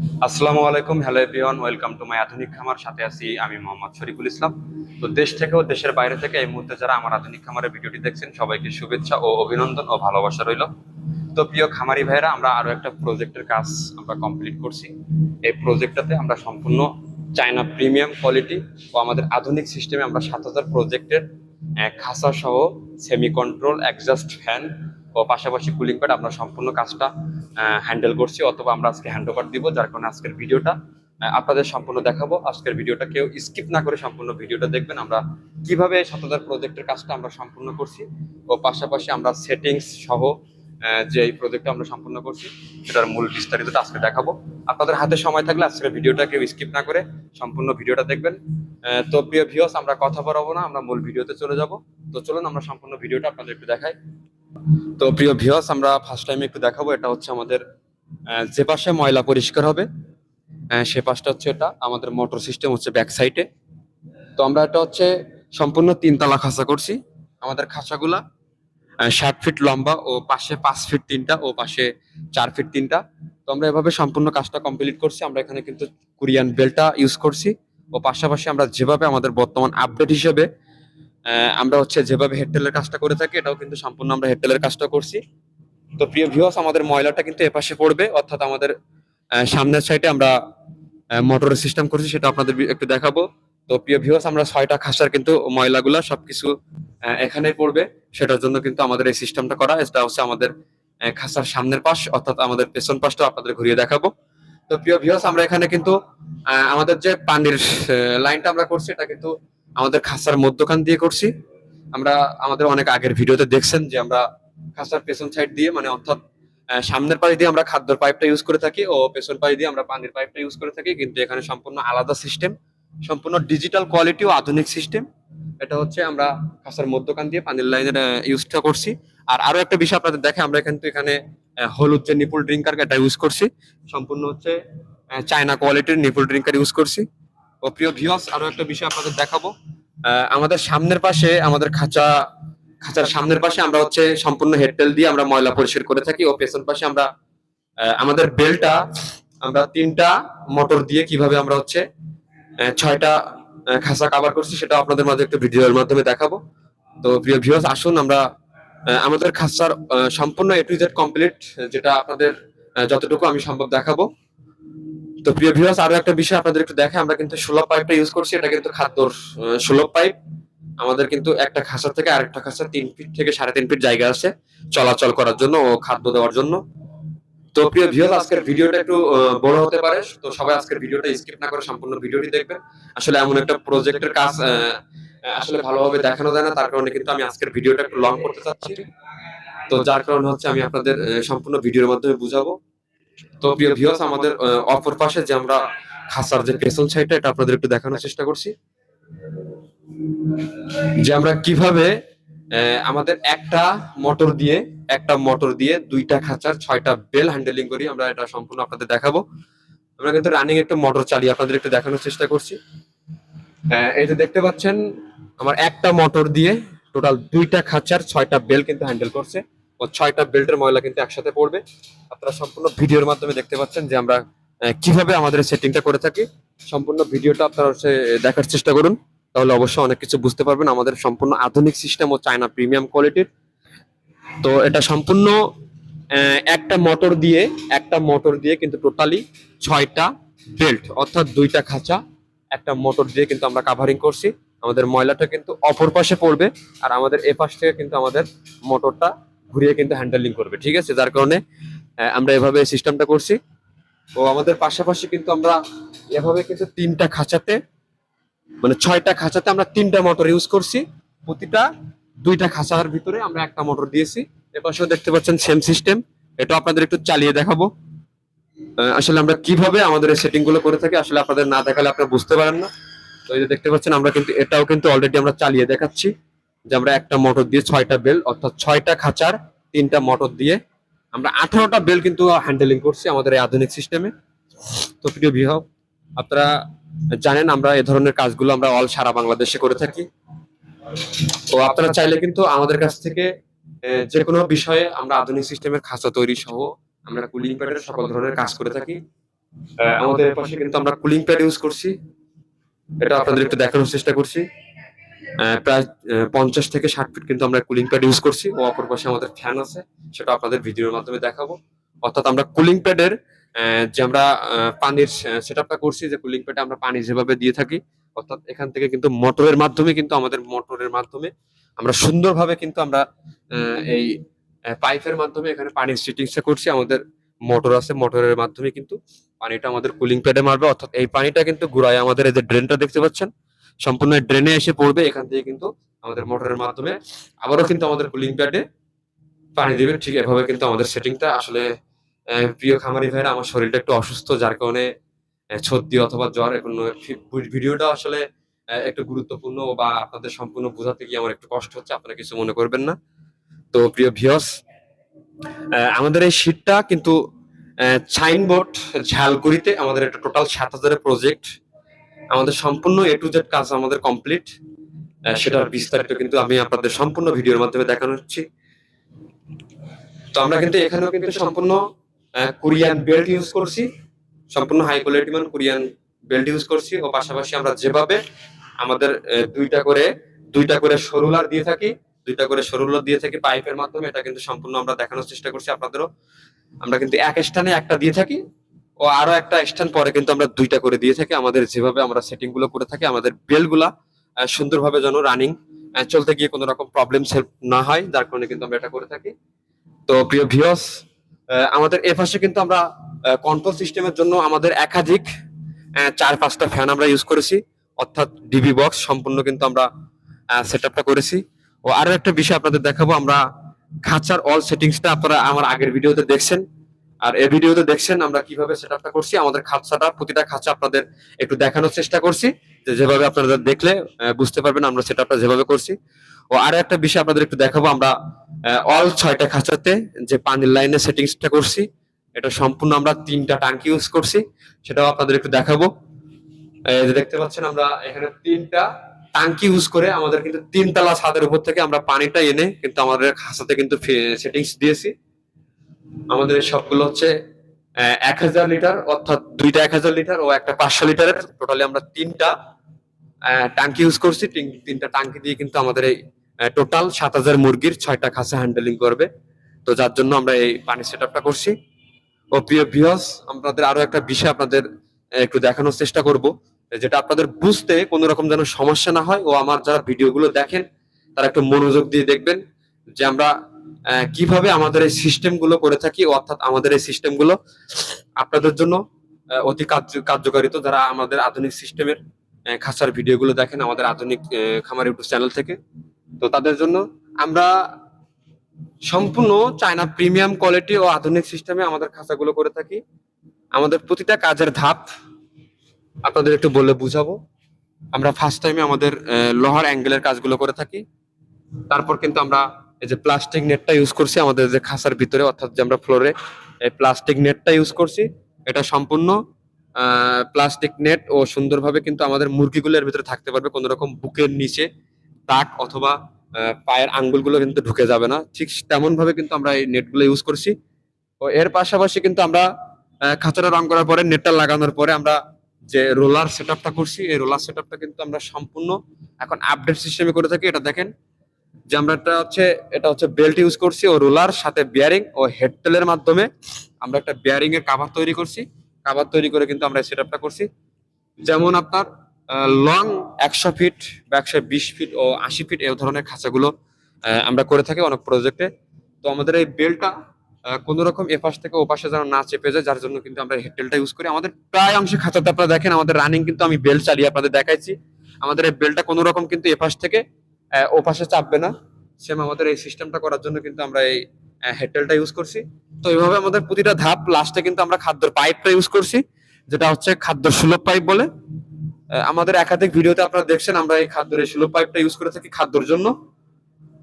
আসসালামু আলাইকুম, hello everyone, welcome to my আধুনিক খামার। সাথে আছি আমি মোহাম্মদ শরীফুল ইসলাম। তো দেশ থেকে ও দেশের বাইরে থেকে এই মুহূর্তে যারা আমার আধুনিক খামারের ভিডিওটি দেখছেন, সবাইকে শুভেচ্ছা ও অভিনন্দন ও ভালোবাসা রইল। তো প্রিয় খামারি ভাইরা, আমরা আরো একটা প্রজেক্টের কাজ আমরা কমপ্লিট করছি। এই প্রজেক্টটাতে আমরা সম্পূর্ণ চায়না প্রিমিয়াম কোয়ালিটি ও আমাদের আধুনিক সিস্টেমে আমরা 7,000 প্রজেক্টের খাঁচা সহ সেমি কন্ট্রোল এক্সজস্ট ফ্যান ও পাশাপাশি কুলিং প্যাড আমরা সম্পূর্ণ কাজটা হ্যান্ডেল করছি, অথবা আমরা আজকে হ্যান্ড ওভার দিব। যার কারণে আজকের ভিডিওটা আপনাদের সম্পূর্ণ দেখাবো। আজকের ভিডিওটা কেউ স্কিপ না করে সম্পূর্ণ ভিডিওটা দেখবেন। আমরা কিভাবে 7,000 প্রজেক্টের কাজটা আমরা সম্পূর্ণ করছি ও পাশাপাশি আমরা সেটিংস সহ যে এই প্রজেক্টটা আমরা সম্পূর্ণ করছি সেটার মূল বিস্তারিতটা আজকে দেখাবো। আপনাদের হাতে সময় থাকলে আজকের ভিডিওটা কেউ স্কিপ না করে সম্পূর্ণ ভিডিওটা দেখবেন। তো প্রিয় ভিউয়ার্স, আমরা কথা বাড়াবো না, আমরা মূল ভিডিওতে চলে যাব। তো চলুন আমরা সম্পূর্ণ ভিডিওটা আপনাদের একটু দেখাই। তো প্রিয় ভিউয়ার্স, আমরা ফার্স্ট টাইম একটু দেখাবো। এটা হচ্ছে আমাদের যে পাশে ময়লা পরিষ্কার হবে সে পাশটা হচ্ছে, এটা আমাদের মোটর সিস্টেম হচ্ছে ব্যাক সাইডে। তো আমরা এটা হচ্ছে সম্পূর্ণ 3 তলা খাঁচা করছি। আমাদের খাঁচাগুলা 60 ফিট লম্বা ও পাশে 5 ফিট 3টা ও পাশে 4 ফিট 3টা। তো আমরা এভাবে সম্পূর্ণ কাজটা কমপ্লিট করছি। আমরা এখানে কিন্তু কোরিয়ান বেলটা ইউজ করছি ও পাশাপাশি আমরা যেভাবে আমাদের বর্তমান আপডেট হিসেবে আমরা হচ্ছে যেভাবে হেডটেলের কাজটা করে থাকি, এটাও কিন্তু সম্পূর্ণ আমরা হেডটেলের কাজটা করছি। তো প্রিয় ভিউয়ার্স, আমাদের ময়লাটা কিন্তু এপাশে পড়বে, অর্থাৎ আমাদের সামনের সাইডে আমরা মোটরের সিস্টেম করছি, সেটা আপনাদের একটু দেখাবো। তো প্রিয় ভিউয়ার্স, আমরা 6টা খাঁচার কিন্তু ময়লাগুলা সবকিছু এখানে পড়বে, সেটার জন্য কিন্তু আমাদের এই সিস্টেমটা করা। এটা হচ্ছে আমাদের খাঁচার সামনের পাশ, অর্থাৎ আমাদের পেছন পাশটা আপনাদের ঘুরিয়ে দেখাবো। তো প্রিয় ভিউয়ার্স, আমরা এখানে কিন্তু আমাদের যে পানির লাইনটা আমরা করছি, এটা কিন্তু আমাদের খাঁচার মধ্যখান দিয়ে করছি। আমরা আমাদের অনেক আগের ভিডিওতে দেখছেন যে আমরা খাঁচার পেছন সাইড দিয়ে, মানে অর্থাৎ সামনের পাশ দিয়ে আমরা খাদ্যের পাইপটা ইউজ করে থাকি ও পেছন পাশ দিয়ে আমরা পানির পাইপটা ইউজ করে থাকি, কিন্তু এখানে সম্পূর্ণ আলাদা সিস্টেম, সম্পূর্ণ ডিজিটাল কোয়ালিটি ও আধুনিক সিস্টেম। এটা হচ্ছে আমরা খাঁচার মধ্যখান দিয়ে পানির লাইনের ইউজটা করছি। আর আরো একটা বিষয় আপনাদের দেখে, আমরা কিন্তু এখানে হলুদ যে নিপুল ড্রিঙ্কার এটা ইউজ করছি, সম্পূর্ণ হচ্ছে চায়না কোয়ালিটির নিপুল ড্রিঙ্কার ইউজ করছি। ও প্রিয় ভিউয়ার্স, আরো একটা বিষয় আপনাদের দেখাবো। আমাদের সামনের পাশে আমাদের খাঁচার সামনের পাশে আমরা হচ্ছে সম্পূর্ণ হেডটেল দিয়ে আমরা ময়লা পরিষ্কার করে থাকি ও পেছন পাশে আমরা আমাদের বেলটা আমরা 3টা মোটর দিয়ে কিভাবে আমরা হচ্ছে 6টা খাঁচা কভার করছি, সেটা আপনাদের মাঝে একটু ভিডিওর মাধ্যমে দেখাবো। তো প্রিয় ভিউয়ার্স, আসুন আমরা আমাদের খাঁচার সম্পূর্ণ এ টু জেড কমপ্লিট, যেটা আপনাদের যতটুকু আমি সম্ভব দেখাবো। তো প্রিয় ভিউয়ার্স, আরো একটা বিষয় আপনাদের একটু দেখে, আমরা কিন্তু সুলভ পাইপটা ইউজ করছি। এটা কিন্তু খাদ্যর সুলভ পাইপ। আমাদের কিন্তু একটা খাঁচা থেকে আরেকটা খাঁচা 3 ফিট থেকে 3.5 ফিট জায়গা আছে চলাচল করার জন্য ও খাদ্য দেওয়ার জন্য। তো প্রিয় ভিউয়ার্স, আজকের ভিডিওটা একটু বড় হতে পারে, তো সবাই আজকের ভিডিওটা স্কিপ না করে সম্পূর্ণ ভিডিওটি দেখবেন। আসলে এমন একটা প্রজেক্টের কাজ আসলে ভালোভাবে দেখানো যায় না, তার কারণে কিন্তু আমি আজকের ভিডিওটা একটু লং করতে চাচ্ছি। তো যার কারণে হচ্ছে আমি আপনাদের সম্পূর্ণ ভিডিওর মাধ্যমে বুঝাবো। তো প্রিয় ভিউয়ার্স, আমাদের অপর পাশে যে আমরা খাঁচার যে পেছন সাইডটা, এটা আপনাদের একটু দেখানোর চেষ্টা করছি, যে আমরা কিভাবে আমাদের একটা মোটর দিয়ে 2টা খাঁচার 6টা বেল হ্যান্ডেলিং করি, আমরা এটা সম্পূর্ণ আপনাদের দেখাবো। আমরা কিন্তু রানিং একটু মোটর চালিয়ে আপনাদের একটু দেখানোর চেষ্টা করছি। এই যে দেখতে পাচ্ছেন, আমার একটা মোটর দিয়ে টোটাল 2টা খাঁচার 6টা বেল কিন্তু হ্যান্ডেল করছে ও 6টা বেল্টের ময়লা কিন্তু একসাথে পড়বে। আপনারা সম্পূর্ণ ভিডিওর মাধ্যমে দেখতে পাচ্ছেন যে আমরা কিভাবে আমাদের সেটিংটা করে থাকি। সম্পূর্ণ ভিডিওটা আপনারা দেখার চেষ্টা করুন, তাহলে অবশ্যই অনেক কিছু বুঝতে পারবেন। আমাদের সম্পূর্ণ আধুনিক সিস্টেম ও চায়না প্রিমিয়াম কোয়ালিটির। তো এটা সম্পূর্ণ একটা মোটর দিয়ে কিন্তু টোটালি 6টা বেল্ট, অর্থাৎ 2টা খাঁচা একটা মোটর দিয়ে কিন্তু আমরা কাভারিং করছি। আমাদের ময়লাটা কিন্তু অপর পাশে পড়বে, আর আমাদের এ পাশ থেকে কিন্তু আমাদের মোটরটা ঘুরিয়ে কিন্তু হ্যান্ডেলিং করবে, ঠিক আছে? যার কারণে আমরা এভাবে সিস্টেমটা করছি। তো আমাদের পাশাপাশি কিন্তু আমরা এভাবে কিন্তু 3টা খাঁচাতে, মানে 6টা খাঁচাতে আমরা 3টা মোটর ইউজ করছি। প্রতিটা 2টা খাঁচার ভিতরে আমরা একটা মোটর দিয়েছি। এপাশেও দেখতে পাচ্ছেন সেম সিস্টেম। এটা আপনাদের একটু চালিয়ে দেখাবো। আসলে আমরা কিভাবে আমাদের এই সেটিং গুলো করে থাকি, আসলে আপনাদের না দেখালে আপনারা বুঝতে পারেন না। তো এই যে দেখতে পাচ্ছেন, আমরা কিন্তু এটাও কিন্তু অলরেডি আমরা চালিয়ে দেখাচ্ছি, যে আমরা একটা মোটর দিয়ে 6টা বেল, অর্থাৎ 6টা খাঁচার 3টা মোটর দিয়ে আমরা 18টা বেল কিন্তু হ্যান্ডেলিং করছি আমাদের এই আধুনিক সিস্টেমে। তো প্রিয় ভিউয়ার, আপনারা জানেন আমরা এই ধরনের কাজগুলো আমরা সারা বাংলাদেশে করে থাকি। তো আপনারা চাইলে কিন্তু আমাদের কাছ থেকে যে কোনো বিষয়ে আমরা আধুনিক সিস্টেমের খাঁচা তৈরি সহ আমরা কুলিং প্যাডের সকল ধরনের কাজ করে থাকি। আমাদের পাশে কিন্তু আমরা কুলিং প্যাড ইউজ করছি, এটা আপনাদের একটু দেখানোর চেষ্টা করছি। প্রায় 50 থেকে 60 ফিট কিন্তু আমরা কুলিং প্যাড ইউজ করছি, ও অপর পাশে আমাদের ফ্যান আছে, সেটা আপনাদের ভিডিওর মাধ্যমে দেখাবো। অর্থাৎ আমরা কুলিং প্যাডের যে আমরা পানির সেটআপটা করছি, যে কুলিং প্যাডে আমরা পানি যেভাবে দিয়ে থাকি, অর্থাৎ এখান থেকে কিন্তু মোটরের মাধ্যমে কিন্তু আমাদের মোটরের মাধ্যমে আমরা সুন্দরভাবে কিন্তু আমরা এই পাইপের মাধ্যমে এখানে পানির সিটিংসটা করছি। আমাদের মোটর আছে, মোটরের মাধ্যমে কিন্তু পানিটা আমাদের কুলিং প্যাডে মারবে। অর্থাৎ এই পানিটা কিন্তু ঘুরায় আমাদের এই যে ড্রেনটা দেখতে পাচ্ছেন, সম্পূর্ণ ড্রেনে এসে পড়বে, এখান থেকে কিন্তু আমাদের মোটরের মাধ্যমে আবারও কিন্তু আমাদের কুলিং প্যাডে পানি দিবে। ঠিক এভাবে কিন্তু আমাদের সেটিংটা আসলে প্রিয় খামারি ভাইরা, আমার শরীরটা একটু অসুস্থ, যার কারণে সর্দি অথবা জ্বর, এখন ভিডিওটা আসলে একটু গুরুত্বপূর্ণ বা আপনাদের সম্পূর্ণ বোঝাতে গিয়ে আমার একটু কষ্ট হচ্ছে, আপনারা কিছু মনে করবেন না। তো প্রিয় ভিউয়ার্স, আমাদের এই শীটটা কিন্তু সাইনবোর্ড ঝালকুড়িতে আমাদের একটা টোটাল 7,000 প্রজেক্ট, আমাদের সম্পূর্ণ এ টু জেড কাজ আমাদের কমপ্লিট। সেটার বিস্তারিত কিন্তু আমি আপনাদের সম্পূর্ণ ভিডিওর মাধ্যমে দেখানো হচ্ছি। তো আমরা কিন্তু এখানেও কিন্তু সম্পূর্ণ কোরিয়ান বেল্ট ইউজ করছি, সম্পূর্ণ হাই কোয়ালিটি মান কোরিয়ান বেল্ট ইউজ করছি। ও পাশাপাশি আমরা যেভাবে আমাদের দুইটা করে সরুলার দিয়ে থাকি, পাইপের মাধ্যমে, এটা কিন্তু সম্পূর্ণ আমরা দেখানোর চেষ্টা করছি আপনাদেরও। আমরা কিন্তু এক স্থানে একটা দিয়ে থাকি, ও আরো একটা স্থান পরে কিন্তু আমরা দুইটা করে দিয়ে থাকি। আমাদের যেভাবে আমরা সেটিং গুলো করে থাকি, আমাদের বেল গুলা সুন্দরভাবে যেন রানিং চলতে গিয়ে কোনো রকম প্রবলেম না হয়, যার কারণে কিন্তু আমরা এটা করে থাকি। তো প্রিয় ভিউয়ার্স, আমাদের এ পাশে কিন্তু আমরা কন্ট্রোল সিস্টেমের জন্য আমাদের একাধিক 4-5টা ফ্যান আমরা ইউজ করেছি, অর্থাৎ ডিবি বক্স সম্পূর্ণ কিন্তু আমরা সেটআপটা করেছি। ও আরো একটা বিষয় আপনাদের দেখাবো, আমরা খাঁচার অল সেটিংসটা আপনারা আমার আগের ভিডিওতে দেখছেন, আর এই ভিডিওতে দেখছেন আমরা কিভাবে সেটআপটা করছি। আমাদের খাঁচাটা, প্রতিটা খাঁচা আপনাদের একটু দেখানোর চেষ্টা করছি, যে যেভাবে আপনারা দেখলে বুঝতে পারবেন আমরা সেটআপটা যেভাবে করছি। ও আরো একটা বিষয় আপনাদের একটু দেখাবো, আমরা অল 6টা খাঁচাতে যে পানির লাইনের সেটিংসটা করছি, এটা সম্পূর্ণ আমরা 3টা ট্যাঙ্কি ইউজ করছি, সেটাও আপনাদের একটু দেখাবো। এই যে দেখতে পাচ্ছেন, আমরা এখানে 3টা ট্যাঙ্কি ইউজ করে আমাদের কিন্তু 3 তলা ছাদের উপর থেকে আমরা পানিটা এনে কিন্তু আমাদের খাঁচাতে কিন্তু সেটিংস দিয়েছি। আমাদের সবগুলো হচ্ছে 1,000 লিটার, অর্থাৎ দুইটা 1,000 লিটার ও একটা 500 লিটারের, টোটালি আমরা 3টা ট্যাঙ্কি ইউজ করছি। 3টা ট্যাঙ্কি দিয়ে কিন্তু আমাদের এই টোটাল 7,000 মুরগির 6টা খাঁচা হ্যান্ডেলিং করবে। তো যার জন্য আমরা এই পানি সেটআপটা করছি। ও প্রিয় ভিউয়ার্স, আপনাদের আরো একটা বিষয় আপনাদের একটু দেখানোর চেষ্টা করব, যেটা আপনাদের বুঝতে কোনো রকম যেন সমস্যা না হয়, ও আমার যারা ভিডিওগুলো দেখেন তারা একটু মনোযোগ দিয়ে দেখবেন, যে আমরা কিভাবে আমাদের এই সিস্টেম গুলো করে থাকি। অর্থাৎ আমাদের এই সিস্টেম গুলো আপনাদের জন্য অতি কার্যকারিত, যারা আমাদের আধুনিক সিস্টেমের খাঁচার ভিডিওগুলো দেখেন আমাদের আধুনিক খামার ইউটিউব চ্যানেল থেকে। তো তাদের জন্য আমরা সম্পূর্ণ চায়না প্রিমিয়াম কোয়ালিটি ও আধুনিক সিস্টেমে আমাদের খাঁচাগুলো করে থাকি। আমাদের প্রতিটা কাজের ধাপ আপনাদের একটু বলে বুঝাবো। আমরা ফার্স্ট টাইমে আমাদের লোহার অ্যাঙ্গেলের কাজগুলো করে থাকি, তারপর কিন্তু আমরা এই যে প্লাস্টিক নেটটা ইউজ করছি আমাদের যে খাঁচার ভিতরে, অর্থাৎ যে আমরা ফ্লোরে এই প্লাস্টিক নেটটা ইউজ করছি, এটা সম্পূর্ণ প্লাস্টিক নেট ও সুন্দরভাবে কিন্তু আমাদের মুরগিগুলোর ভিতরে থাকতে পারবে, কোনো রকম বুকের নিচে দাগ অথবা পায়ের আঙ্গুলগুলো কিন্তু ঢুকে যাবে না। ঠিক তেমন ভাবে কিন্তু আমরা এই নেটগুলো ইউজ করছি। তো এর পাশাপাশি কিন্তু আমরা খাঁচাটা রং করার পরে, নেটটা লাগানোর পরে আমরা যে রোলার সেটআপটা করছি, এই রোলার সেটআপটা কিন্তু আমরা সম্পূর্ণ এখন আপডেট সিস্টেমে করে থাকি। এটা দেখেন যে আমরা এটা হচ্ছে বেল্ট ইউজ করছি, ও রোলার সাথে বিয়ারিং ও হেড টেলের মাধ্যমে আমরা একটা বিয়ারিং এর কাভার তৈরি করছি। কাভার তৈরি করে কিন্তু আমরা সেটআপটা করছি। যেমন আপনার লং 100 ফিট বা 120 ফিট ও 80 ফিট এই ধরনের খাঁচাগুলো আমরা করে থাকি অনেক প্রজেক্টে। তো আমাদের এই বেল্টটা কোন রকম এপাশ থেকে ওপাশে যেন না চেপে যায়, যার জন্য কিন্তু আমরা হেডটেলটা ইউজ করি। আমাদের প্রায় অংশে খাঁচাতে আপনারা দেখেন আমাদের রানিং কিন্তু আমি বেল্ট চালিয়ে আপনাদের দেখাইছি। আমাদের এই বেল্টটা কোন রকম কিন্তু এপাশ থেকে ওপাশে চাপবে না। সেম আমাদের এই সিস্টেমটা করার জন্য কিন্তু আমরা এই হেডটেলটা ইউজ করছি। তো এইভাবে আমাদের প্রতিটা ধাপ লাস্টে কিন্তু আমরা খাদ্যের পাইপটা ইউজ করছি, যেটা হচ্ছে খাদ্য সুলভ পাইপ বলে। আমাদের একাধিক ভিডিওতে আপনারা দেখছেন আমরা এই খাদ্যের এই সুলভ পাইপটা ইউজ করে থাকি খাদ্যর জন্য।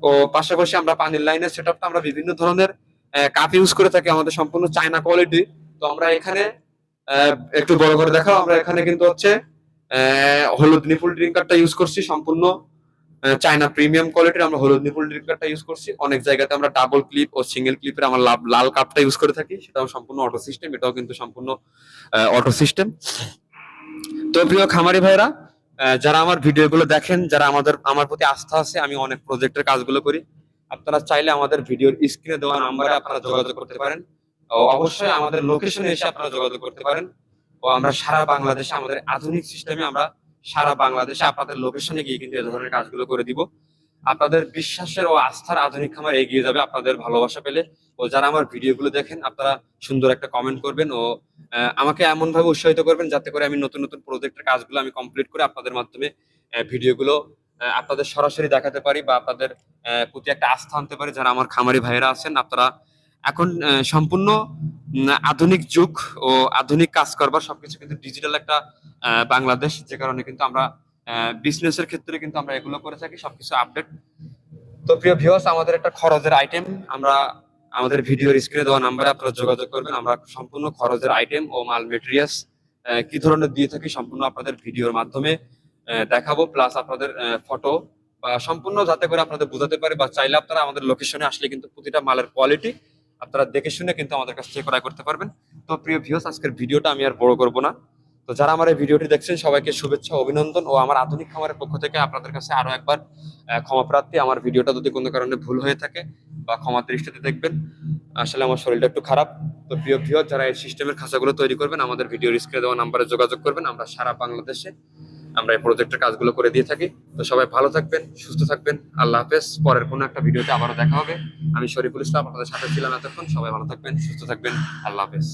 ও পাশাপাশি আমরা পানির লাইনের সেটআপটা আমরা বিভিন্ন ধরনের কাপ ইউজ করে থাকি, আমাদের সম্পূর্ণ চায়না কোয়ালিটি। তো আমরা এখানে একটু বড় করে দেখাও, আমরা এখানে কিন্তু হচ্ছে হলুদ নিপুল ড্রিঙ্কারটা ইউজ করছি সম্পূর্ণ চায়না প্রিমিয়াম কোয়ালিটির আমরা হলুদ নিপুল ড্রিঙ্কারটা ইউজ করছি। অনেক জায়গাতে আমরা ডাবল ক্লিপ ও সিঙ্গেল ক্লিপের আমরা লাল কাপটা ইউজ করে থাকি, সেটাও সম্পূর্ণ অটো সিস্টেম, এটাও কিন্তু সম্পূর্ণ অটো সিস্টেম। তো প্রিয় খামারি ভাইরা, যারা আমার ভিডিওগুলো দেখেন, যারা আমার প্রতি আস্থা আছে, আমি অনেক প্রজেক্টের কাজগুলো করি, আপনারা চাইলে আমাদের ভিডিওর স্ক্রিনে দেওয়া নাম্বারে আপনারা যোগাযোগ করতে পারেন। ও অবশ্যই আমাদের লোকেশনে এসে আপনারা যোগাযোগ করতে পারেন। ও আমরা সারা বাংলাদেশে আমাদের আধুনিক সিস্টেমে আমরা সারা বাংলাদেশে আপনাদের লোকেশনে গিয়ে কিন্তু এ ধরনের কাজগুলো করে দিব। আপনাদের বিশ্বাসের ও আস্থার আধুনিক খামার এগিয়ে যাবে আপনাদের ভালোবাসা পেলে। ও যারা আমার ভিডিওগুলো দেখেন, আপনারা সুন্দর একটা কমেন্ট করবেন ও আমাকে এমন ভাবে উৎসাহিত করবেন যাতে করে আমি নতুন নতুন প্রজেক্টের কাজগুলো আমি কমপ্লিট করে আপনাদের মাধ্যমে ভিডিওগুলো আপনাদের সরাসরি দেখাতে পারি, বা আপনাদের প্রতি একটা আস্থা আনতে পারি। যারা আমার খামারি ভাইয়েরা আছেন, আপনারা এখন সম্পূর্ণ আধুনিক যুগ ও আধুনিক কাজ করবার সবকিছু কিন্তু ডিজিটাল একটা বাংলাদেশ, যে কারণে কিন্তু আমরা বিজনেসের ক্ষেত্রে কিন্তু আমরা এগুলো করে থাকি সবকিছু আপডেট। তো প্রিয় ভিউয়ার্স, আমাদের একটা খরচের আইটেম, আমরা আমাদের ভিডিওর স্ক্রিনে দেওয়া নাম্বারে আপনারা যোগাযোগ করবেন। আমরা সম্পূর্ণ খরচের আইটেম ও মাল মেটেরিয়ালস কি ধরনের দিয়ে থাকি সম্পূর্ণ আপনাদের ভিডিওর মাধ্যমে দেখাবো, প্লাস আপনাদের ফটো বা সম্পূর্ণ যাতে করে আপনাদের বোঝাতে পারে, বা চাইলে আপনারা আমাদের লোকেশনে আসলে কিন্তু প্রতিটা মালের কোয়ালিটি আপনারা দেখে শুনে কিন্তু আমাদের কাছ থেকে ক্রয় করতে পারবেন। তো প্রিয় ভিউয়ার্স, আজকের ভিডিওটা আমি আর বড় করব না। তো যারা আমার এই ভিডিওটি দেখছেন সবাইকে শুভেচ্ছা, অভিনন্দন, ও আমার আধুনিক খামারের পক্ষ থেকে আপনাদের কাছে আরো একবার ক্ষমা প্রার্থী। আমার ভিডিওটা যদি কোনো কারণে ভুল হয়ে থাকে বা ক্ষমা দৃষ্টিতে দেখবেন, আসলে আমার শরীরটা একটু খারাপ। তো প্রিয় ভিউয়ার, যারা এই সিস্টেমের খাঁচাগুলো তৈরি করবেন, আমাদের ভিডিওর স্ক্রিনে দেওয়া নাম্বারে যোগাযোগ করবেন। আমরা সারা বাংলাদেশে আমরা এই প্রজেক্টের কাজগুলো করে দিয়ে থাকি। তো সবাই ভালো থাকবেন, সুস্থ থাকবেন। আল্লাহ হাফেজ। পরের কোনো একটা ভিডিওতে আবারও দেখা হবে। আমি শরীফুল ইসলাম আপনাদের সাথে ছিলাম এতক্ষণ। সবাই ভালো থাকবেন, সুস্থ থাকবেন। আল্লাহ হাফেজ।